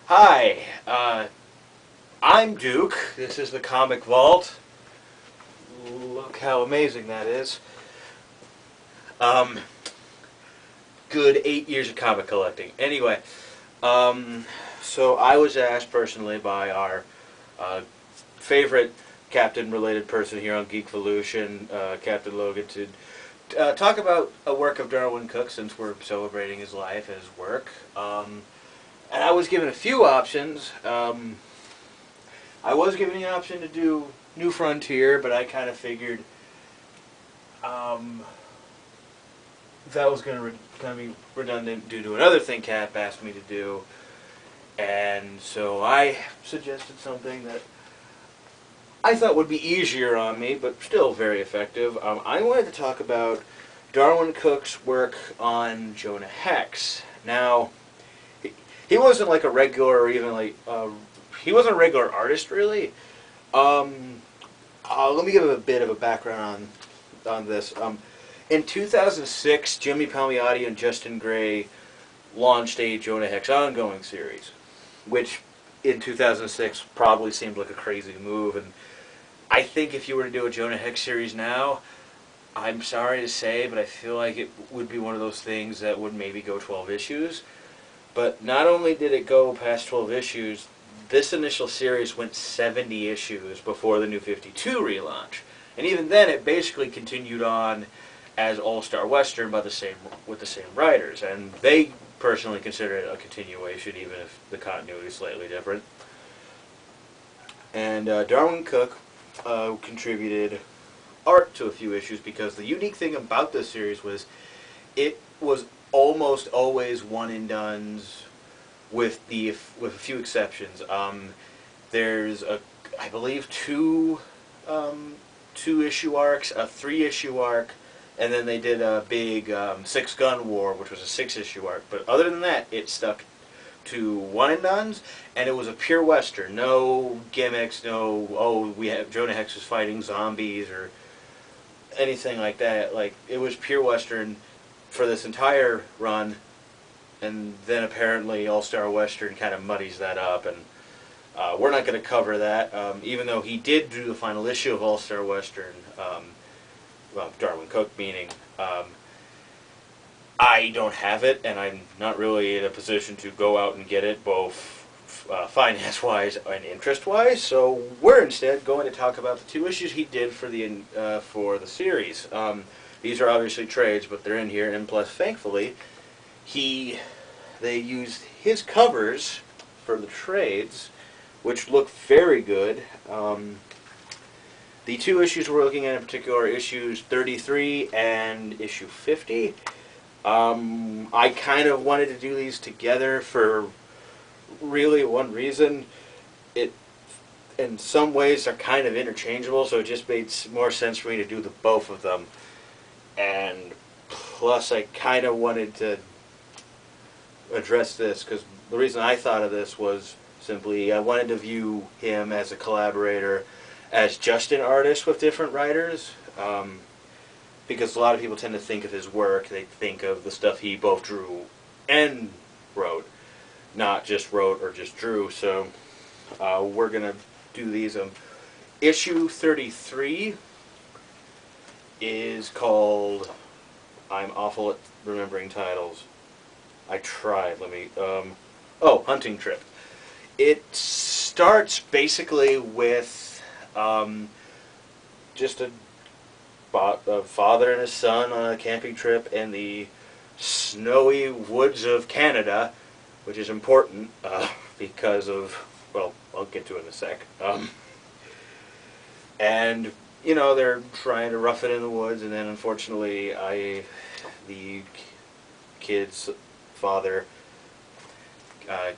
Hi, I'm Duke. This is the Comic Vault. Look how amazing that is. Good 8 years of comic collecting. Anyway, so I was asked personally by our favorite Captain-related person here on Geekvolution, Captain Logan, to talk about a work of Darwyn Cooke, since we're celebrating his life and his work. And I was given a few options. I was given the option to do New Frontier, but I kind of figured that was going to be redundant due to another thing Cap asked me to do. And so I suggested something that I thought would be easier on me, but still very effective. I wanted to talk about Darwyn Cooke's work on Jonah Hex. Now, he wasn't like a regular, or even like he wasn't a regular artist, really. Let me give a bit of a background on this. In 2006, Jimmy Palmiotti and Justin Gray launched a Jonah Hex ongoing series, which in 2006 probably seemed like a crazy move. And I think if you were to do a Jonah Hex series now, I'm sorry to say, but I feel like it would be one of those things that would maybe go 12 issues. But not only did it go past 12 issues, this initial series went 70 issues before the New 52 relaunch. And even then, it basically continued on as All-Star Western with the same writers. And they personally consider it a continuation, even if the continuity is slightly different. And Darwyn Cooke contributed art to a few issues, because the unique thing about this series was it was almost always one and dones, with a few exceptions. There's I believe two issue arcs, a 3-issue arc, and then they did a big 6-gun war, which was a 6-issue arc. But other than that, it stuck to one and dones, and it was a pure Western. No gimmicks, no we have Jonah Hex is fighting zombies or anything like that. Like, it was pure Western for this entire run, and then apparently All-Star Western kind of muddies that up, and we're not going to cover that, even though he did do the final issue of All-Star Western, well, Darwyn Cooke meaning. I don't have it, and I'm not really in a position to go out and get it, both finance-wise and interest-wise, so we're instead going to talk about the 2 issues he did for the series. These are obviously trades, but they're in here, and plus, thankfully, they used his covers for the trades, which look very good. The 2 issues we're looking at in particular are issues 33 and issue 50. I kind of wanted to do these together for really one reason. It, in some ways, are kind of interchangeable, so it just made more sense for me to do both of them. And plus, I kind of wanted to address this, because the reason I thought of this was simply I wanted to view him as a collaborator, as just an artist with different writers, because a lot of people tend to think of his work, they think of the stuff he both drew and wrote, not just wrote or just drew. So we're going to do these. Issue 33 is called, I'm awful at remembering titles. I tried. Let me, Hunting Trip. It starts basically with just a father and his son on a camping trip in the snowy woods of Canada, which is important because of, well, I'll get to it in a sec. And, you know, they're trying to rough it in the woods, and then unfortunately the kid's father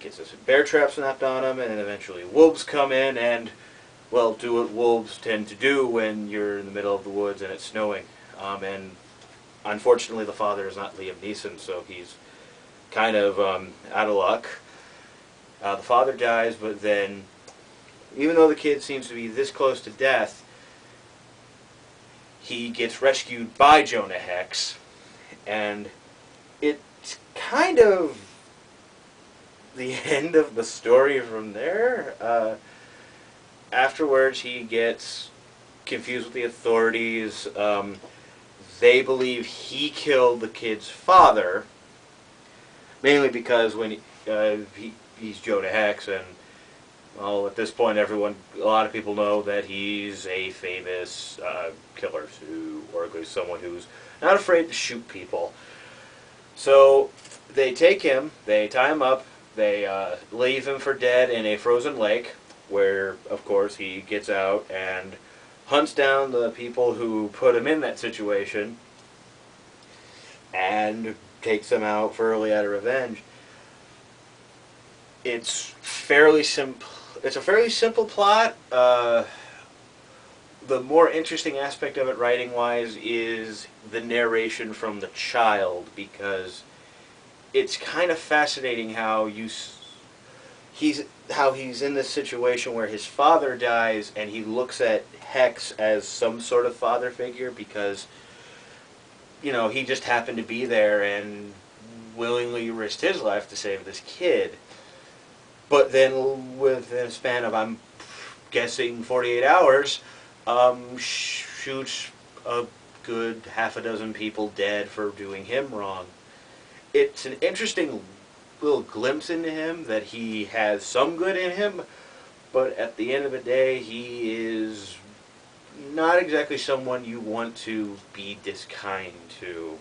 gets a bear trap snapped on him, and then eventually wolves come in and, well, do what wolves tend to do when you're in the middle of the woods and it's snowing. And unfortunately the father is not Liam Neeson, so he's kind of out of luck. The father dies, but then, even though the kid seems to be this close to death, he gets rescued by Jonah Hex, and it's kind of the end of the story from there. Afterwards, he gets confused with the authorities. They believe he killed the kid's father, mainly because when he's Jonah Hex, and well, at this point, a lot of people know that he's a famous killer, or at least someone who's not afraid to shoot people. So they take him, they tie him up, they leave him for dead in a frozen lake, where, of course, he gets out and hunts down the people who put him in that situation and takes them out thoroughly out of revenge. It's fairly simple. It's a fairly simple plot. The more interesting aspect of it, writing-wise, is the narration from the child, because it's kind of fascinating how he's in this situation where his father dies, and he looks at Hex as some sort of father figure because, you know, he just happened to be there and willingly risked his life to save this kid. But then within a span of, I'm guessing, 48 hours, shoots a good half a dozen people dead for doing him wrong. It's an interesting little glimpse into him, that he has some good in him, but at the end of the day, he is not exactly someone you want to be diskind to.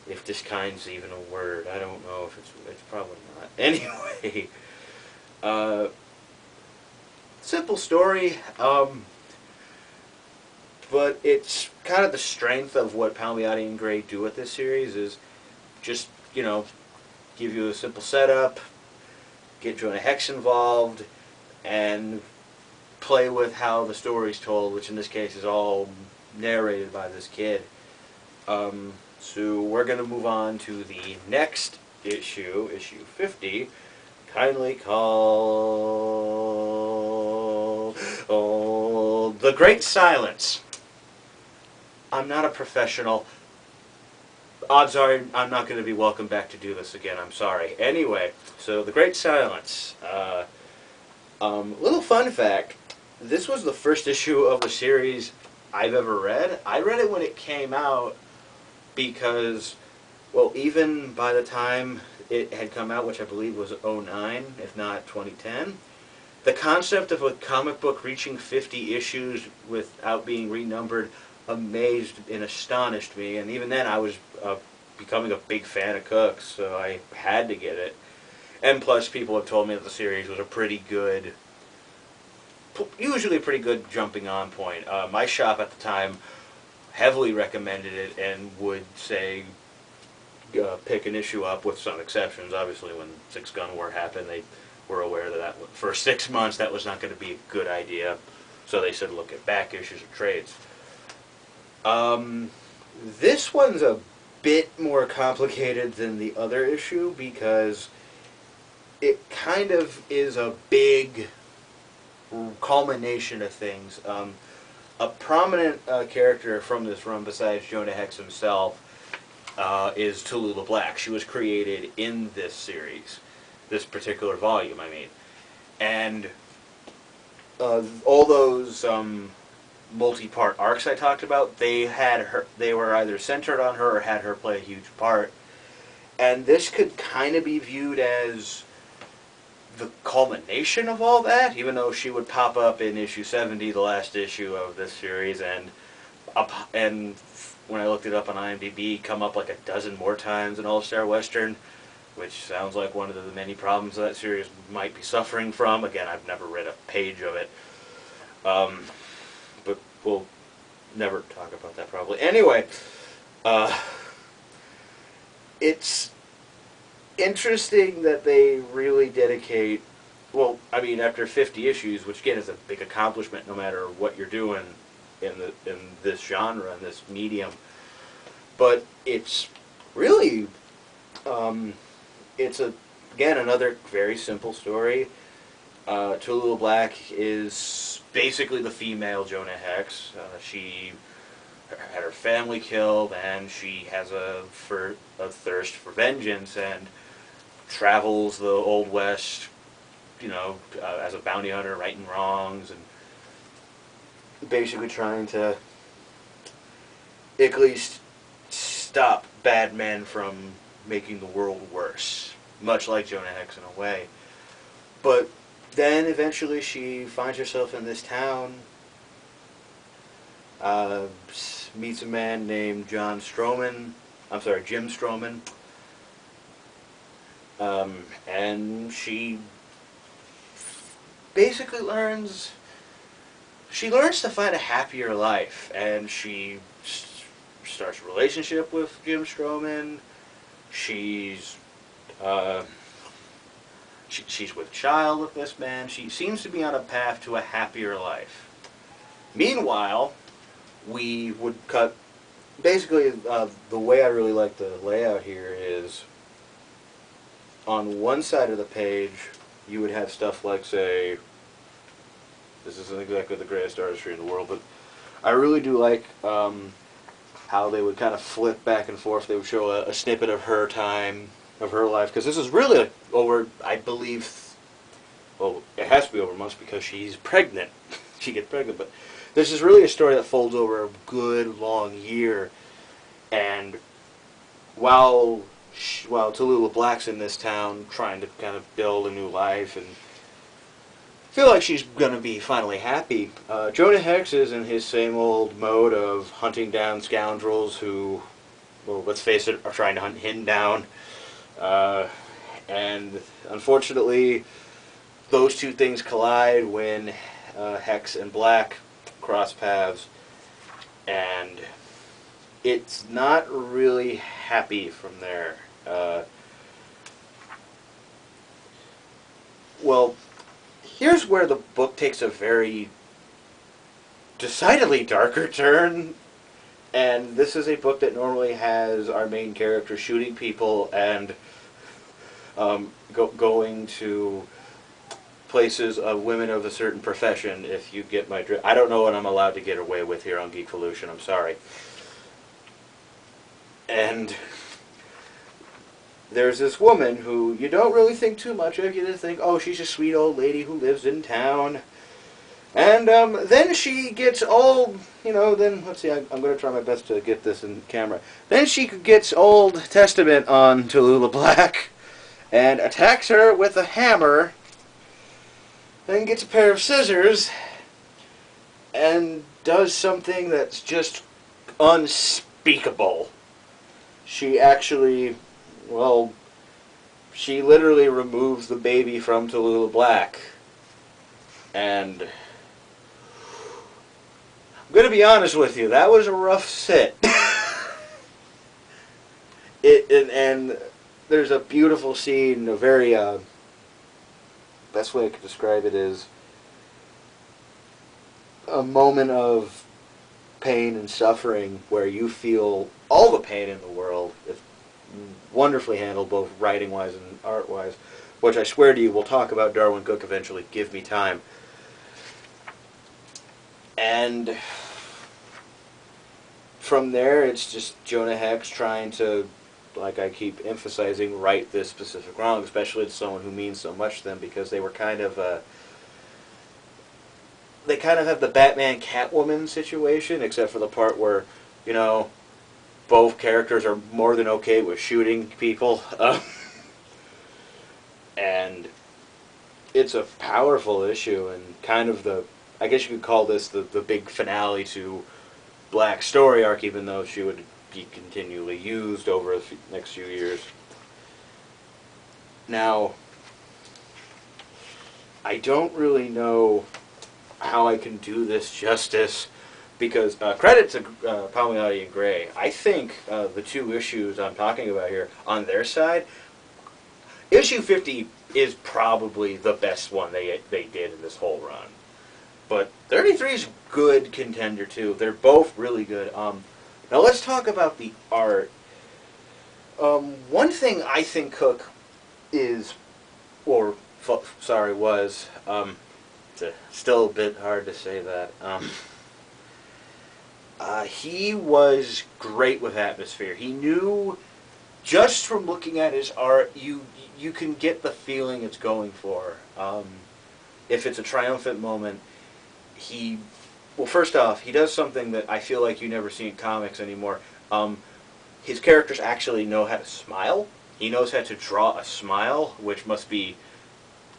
If diskind's even a word, I don't know if it's probably not. Anyway, simple story, but it's kind of the strength of what Palmiotti and Gray do with this series, is just, you know, give you a simple setup, get Jonah Hex involved, and play with how the story's told, which in this case is all narrated by this kid. So we're going to move on to the next issue, issue 50, kindly called The Great Silence. I'm not a professional. Odds are I'm not going to be welcome back to do this again. I'm sorry. Anyway, so The Great Silence. Little fun fact. This was the first issue of the series I've ever read. I read it when it came out because, well, even by the time it had come out, which I believe was '09, if not 2010, the concept of a comic book reaching 50 issues without being renumbered amazed and astonished me, and even then I was becoming a big fan of Cooke, so I had to get it. And plus, people have told me that the series was a pretty good, usually a pretty good jumping on point. My shop at the time heavily recommended it and would say pick an issue up, with some exceptions. Obviously, when Six Gun War happened, they were aware that for 6 months that was not going to be a good idea, so they said look at back issues or trades. This one's a bit more complicated than the other issue because it kind of is a big culmination of things. A prominent character from this run, besides Jonah Hex himself, is Tallulah Black. She was created in this series, this particular volume, I mean. And all those multi-part arcs I talked about, they were either centered on her or had her play a huge part. And this could kind of be viewed as the culmination of all that, even though she would pop up in issue 70, the last issue of this series, and when I looked it up on IMDb, come up like a dozen more times in All-Star Western, which sounds like one of the many problems that series might be suffering from. Again, I've never read a page of it, but we'll never talk about that probably. Anyway, it's interesting that they really dedicate, well, I mean, after 50 issues, which again is a big accomplishment no matter what you're doing in this genre, in this medium, but it's really, it's again another very simple story. Tallulah Black is basically the female Jonah Hex. She had her family killed, and she has a thirst for vengeance, and travels the Old West, you know, as a bounty hunter, righting wrongs, and basically trying to at least stop bad men from making the world worse, much like Jonah Hex in a way. But then eventually she finds herself in this town, meets a man named Jim Stroman, and she basically learns to find a happier life, and she starts a relationship with Jim Stroman. She's with child with this man. She seems to be on a path to a happier life. Meanwhile, we would cut. Basically, the way I really like the layout here is on one side of the page, you would have stuff like, say, this isn't exactly the greatest artistry in the world, but I really do like how they would kind of flip back and forth. They would show a snippet of her time, of her life, because this is really over, I believe, well, it has to be over months because she's pregnant. She gets pregnant, but this is really a story that folds over a good long year. And while Tallulah Black's in this town trying to kind of build a new life and feel like she's going to be finally happy, Jonah Hex is in his same old mode of hunting down scoundrels who, well, let's face it, are trying to hunt him down. And unfortunately, those two things collide when Hex and Black cross paths, and it's not really happy from there. Well, here's where the book takes a very decidedly darker turn, and this is a book that normally has our main character shooting people and going to places of women of a certain profession, if you get my drift. I don't know what I'm allowed to get away with here on Geekvolution, I'm sorry. And there's this woman who you don't really think too much of. You just think, oh, she's a sweet old lady who lives in town. And then she gets old, you know, then, let's see, I'm going to try my best to get this in camera. Then she gets Old Testament on Tallulah Black and attacks her with a hammer, then gets a pair of scissors and does something that's just unspeakable. She actually, well, she literally removes the baby from Tallulah Black. And I'm going to be honest with you, that was a rough sit. And there's a beautiful scene, a very, best way I could describe it is a moment of pain and suffering where you feel all the pain in the world. It's wonderfully handled, both writing-wise and art-wise, which I swear to you, we'll talk about Darwyn Cooke eventually. Give me time. And from there, it's just Jonah Hex trying to, like I keep emphasizing, right this specific wrong, especially to someone who means so much to them, because they were kind of they kind of have the Batman Catwoman situation, except for the part where, you know, both characters are more than okay with shooting people. And it's a powerful issue, and kind of the, I guess you could call this the big finale to Black's story arc, even though she would be continually used over the next few years. Now, I don't really know how I can do this justice, because credit to Palmiotti and Gray. I think the two issues I'm talking about here, on their side, issue 50 is probably the best one they did in this whole run. But 33 is a good contender too. They're both really good. Now let's talk about the art. One thing I think Cooke is, or was, it's still a bit hard to say that. He was great with atmosphere. He knew just from looking at his art, you can get the feeling it's going for. If it's a triumphant moment, well, first off, he does something that I feel like you never see in comics anymore. His characters actually know how to smile. He knows how to draw a smile, which must be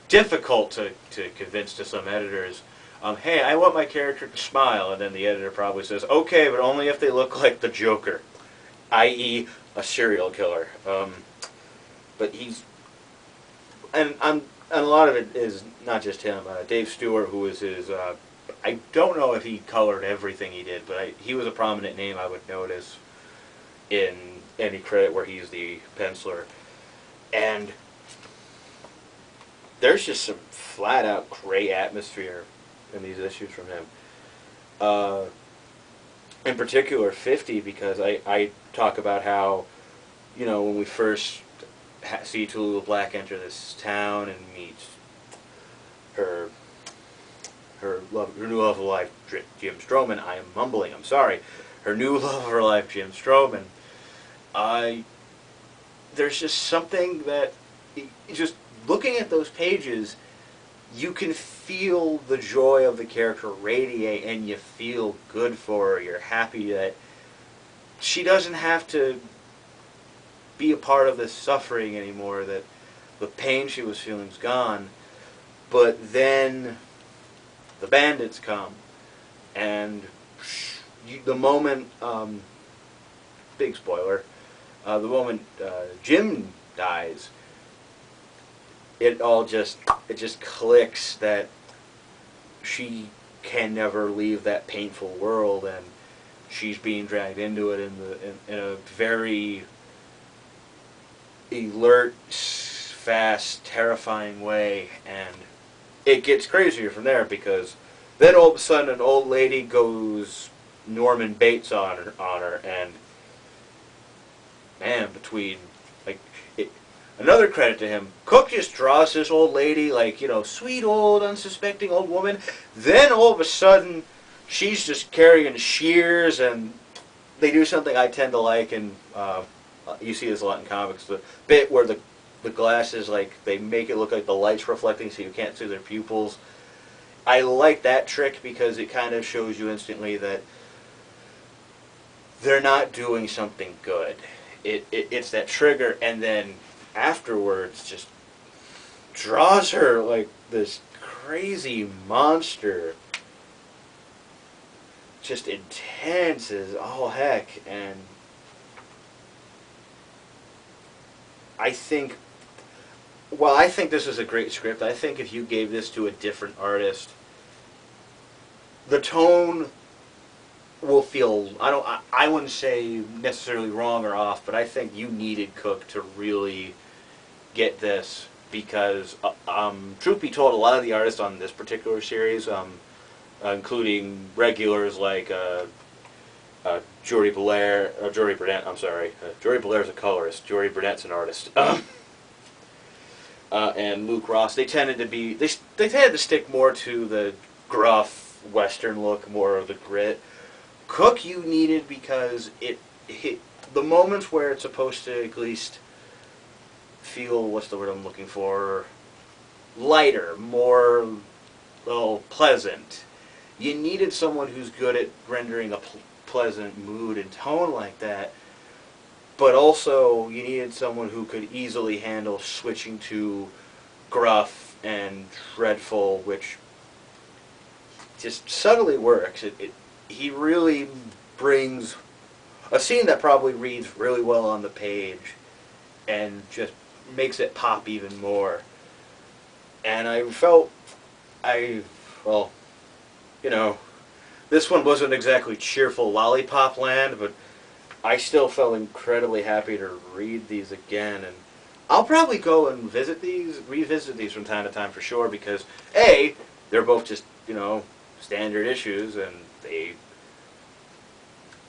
difficult to convince to some editors. Hey, I want my character to smile, and then the editor probably says, okay, but only if they look like the Joker, i.e. a serial killer. But he's, and a lot of it is not just him. Dave Stewart, who was his, I don't know if he colored everything he did, but he was a prominent name I would notice in any credit where he's the penciler. And there's just some flat-out great atmosphere in these issues from him. In particular, 50, because I talk about how, you know, when we first see Tallulah Black enter this town and meet her new love of life, Jim Stroman. I am mumbling, I'm sorry. Her new love of her life, Jim Stroman. There's just something that, just looking at those pages, you can feel the joy of the character radiate, and you feel good for her. You're happy that she doesn't have to be a part of this suffering anymore, that the pain she was feeling is gone. But then the bandits come, and the moment, big spoiler, the moment Jim dies, it just clicks that she can never leave that painful world, and she's being dragged into it in a very alert, fast, terrifying way, and it gets crazier from there, because then all of a sudden an old lady goes Norman Bates on her, and man, between, like, another credit to him, Cooke just draws this old lady like, you know, sweet old unsuspecting old woman, then all of a sudden she's just carrying shears, and they do something I tend to like, and you see this a lot in comics, the bit where the glasses, like, they make it look like the light's reflecting so you can't see their pupils. I like that trick because it kind of shows you instantly that they're not doing something good. It's that trigger, and then afterwards just draws her like this crazy monster. Just intense as all heck, and I think, well, I think this is a great script. I think if you gave this to a different artist, the tone will feel, I wouldn't say necessarily wrong or off, but I think you needed Cooke to really get this, because truth be told, a lot of the artists on this particular series, including regulars like Jordy Burnett, I'm sorry. Jordy Belaire's a colorist. Jordy Burnett's an artist. And Luke Ross, they tended to stick more to the gruff Western look, more of the grit. Cooke you needed because it hit the moments where it's supposed to at least feel, what's the word I'm looking for, lighter, more, well, pleasant. You needed someone who's good at rendering a pleasant mood and tone like that, but also you needed someone who could easily handle switching to gruff and dreadful, which just subtly works. He really brings a scene that probably reads really well on the page and just makes it pop even more. And I felt, well, you know, this one wasn't exactly cheerful lollipop land, but I still felt incredibly happy to read these again, and I'll probably go and revisit these from time to time for sure, because A, they're both just, you know, standard issues, and they,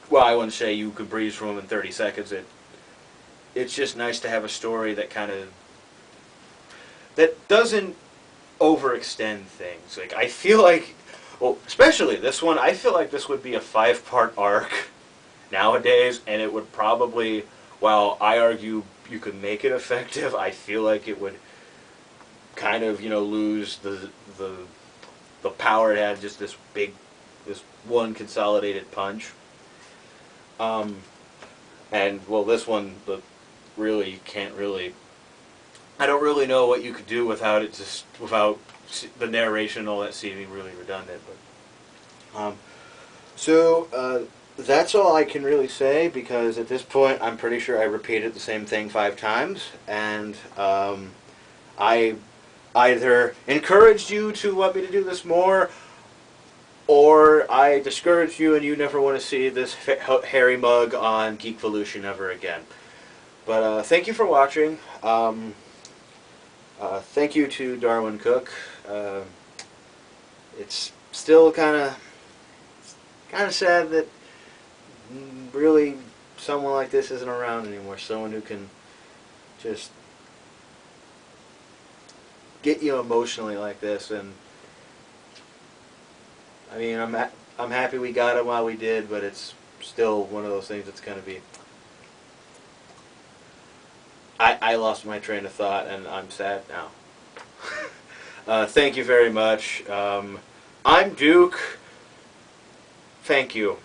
well, I wouldn't say you could breeze through them in 30 seconds. It's just nice to have a story that that doesn't overextend things. Like, I feel like, well, especially this one, I feel like this would be a 5-part arc nowadays, and it would probably while I argue you could make it effective, I feel like it would kind of, you know, lose the power it had, just this one consolidated punch. And well, this one, really can't really. I don't really know what you could do without it, just without the narration and all that seeming really redundant. But that's all I can really say, because at this point I'm pretty sure I repeated the same thing 5 times, and I either encouraged you to want me to do this more, or I discouraged you and you never want to see this hairy mug on Geekvolution ever again. But thank you for watching. Thank you to Darwyn Cooke. It's still kind of sad that really someone like this isn't around anymore. Someone who can just get you emotionally like this. And I mean, I'm happy we got him while we did, but it's still one of those things that's going to be. I lost my train of thought, and I'm sad now. Thank you very much. I'm Duke. Thank you.